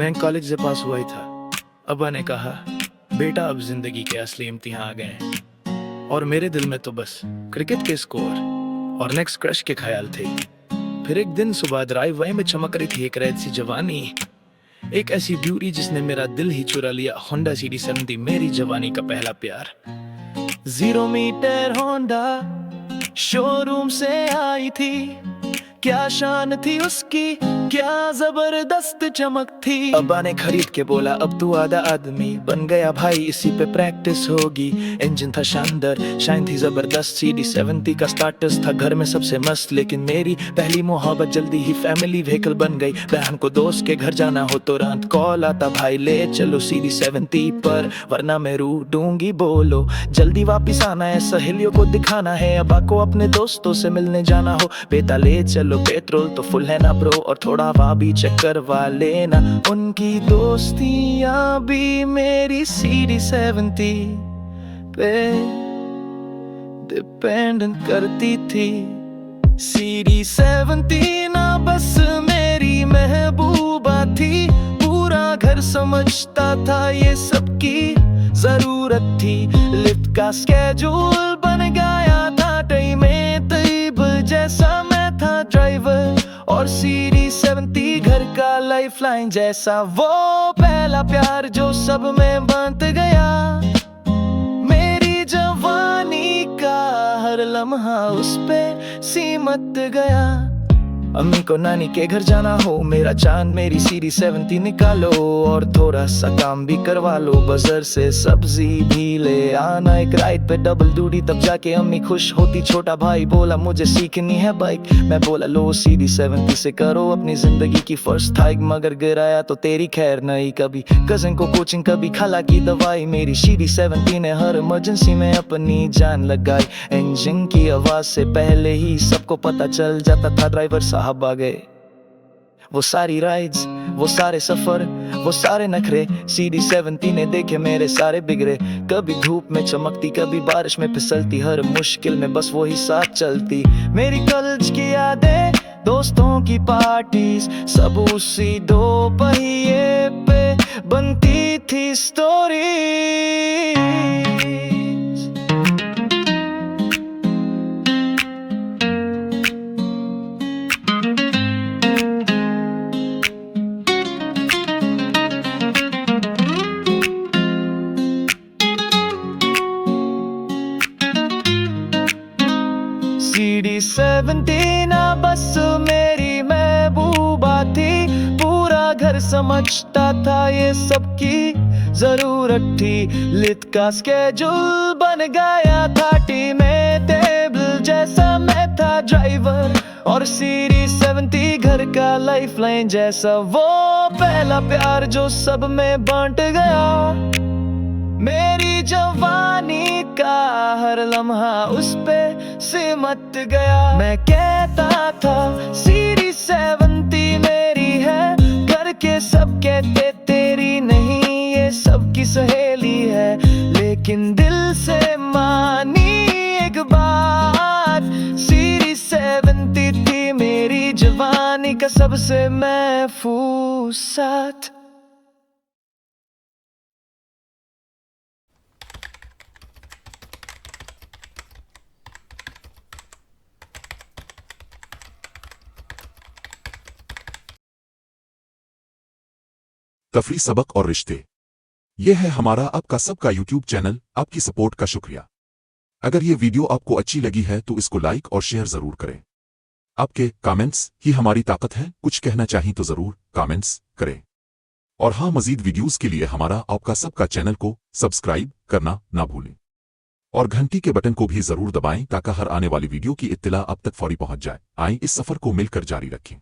मैं कॉलेज से पास हुआ ही था। अब्बा ने कहा, बेटा अब जिंदगी के असली इम्तिहान आ गए हैं। और मेरे दिल में तो बस क्रिकेट के स्कोर और नेक्स्ट क्रश के ख्याल थे। फिर एक दिन सुबह ड्राइववे में चमक रही थी एक रैत सी जवानी, एक ऐसी ब्यूटी जिसने मेरा दिल ही चुरा लिया। होंडा CD70 मेरी जवानी का पहला प्यार। 0 मीटर होंडा शोरूम से आई थी, क्या शान थी उसकी, क्या जबरदस्त चमक थी। अब्बा ने खरीद के बोला, अब तू आधा आदमी बन गया भाई, इसी पे प्रैक्टिस होगी। इंजन था शानदार, शाइन थी जबरदस्त, CD70 का स्टार्टस था घर में सबसे मस्त। लेकिन मेरी पहली मोहब्बत जल्दी ही फैमिली व्हीकल बन गई। बहन को दोस्त के घर जाना हो तो रात कॉल आता, भाई ले चलो CD70 पर, वरना मैं रू दूंगी। बोलो जल्दी वापिस आना है, सहेलियों को दिखाना है, अब्बा को अपने दोस्तों से मिलने जाना हो। बेटा ले चलो, पेट्रोल तो फुल है ना ब्रो, और थोड़ा हवा भी चेक करवा लेना। उनकी दोस्तियां भी मेरी CD70 पे डिपेंड करती थी। CD70 ना बस मेरी महबूबा थी, पूरा घर समझता था ये सबकी जरूरत थी। लिफ्ट का स्केड्यूल बन गया था, टाइम में तैब जैसा मैं था ड्राइवर, और CD70 घर का लाइफलाइन जैसा। वो पहला प्यार जो सब में बंट गया, मेरी जवानी का हर लम्हा उस पे सिमट गया। अम्मी को नानी के घर जाना हो, मेरा चांद मेरी CD70 निकालो, और थोड़ा सा काम भी करवा लो, बाजार से सब्जी भी ले आना। एक राइड पे डबल ड्यूटी, तब जाके अम्मी खुश होती। छोटा भाई बोला मुझे सीखनी है बाइक, मैं बोला लो CD70 से करो अपनी जिंदगी की फर्स्ट हाइक। मगर गिराया तो तेरी खैर नहीं, कभी कजिन को कोचिंग, कभी खाला की दवाई। मेरी CD70 ने हर इमरजेंसी में अपनी जान लगाई। इंजन की आवाज से पहले ही सबको पता चल जाता था ड्राइवर साहब आ गए। वो सारी राइड्स, वो सारे सफर, वो सारे नखरे, CD70 ने देखे मेरे सारे बिगड़े। कभी धूप में चमकती, कभी बारिश में फिसलती, हर मुश्किल में बस वो ही साथ चलती। मेरी कॉलेज की यादें, दोस्तों की पार्टीज, सब उसी दो पहिए पे बनती थी स्टोरी। CD70 ना बस मेरी महबूबा थी, पूरा घर समझता था ये सबकी जरूरत थी। लिट का स्केड्यूल बन गया था, टीम में टेबल जैसा मैं था ड्राइवर, और CD70 घर का लाइफलाइन जैसा। वो पहला प्यार जो सब में बांट गया, मेरी जवानी का हर लम्हा उस पे सिमट गया। मैं कहता था CD70 मेरी है, घर के सब कहते तेरी नहीं, ये सबकी सहेली है। लेकिन दिल से मानी एक बात, CD70 थी मेरी जवानी का सबसे महफूज साथ। तफरी, सबक और रिश्ते, यह है हमारा आपका सबका YouTube चैनल। आपकी सपोर्ट का शुक्रिया। अगर ये वीडियो आपको अच्छी लगी है तो इसको लाइक और शेयर जरूर करें। आपके कमेंट्स ही हमारी ताकत है, कुछ कहना चाहिए तो जरूर कमेंट्स करें। और हाँ, मजीद वीडियोस के लिए हमारा आपका सबका चैनल को सब्सक्राइब करना ना भूलें, और घंटी के बटन को भी जरूर दबाएं ताकि हर आने वाली वीडियो की इत्तिला आप तक फौरी पहुंच जाए। आइए इस सफर को मिलकर जारी रखें।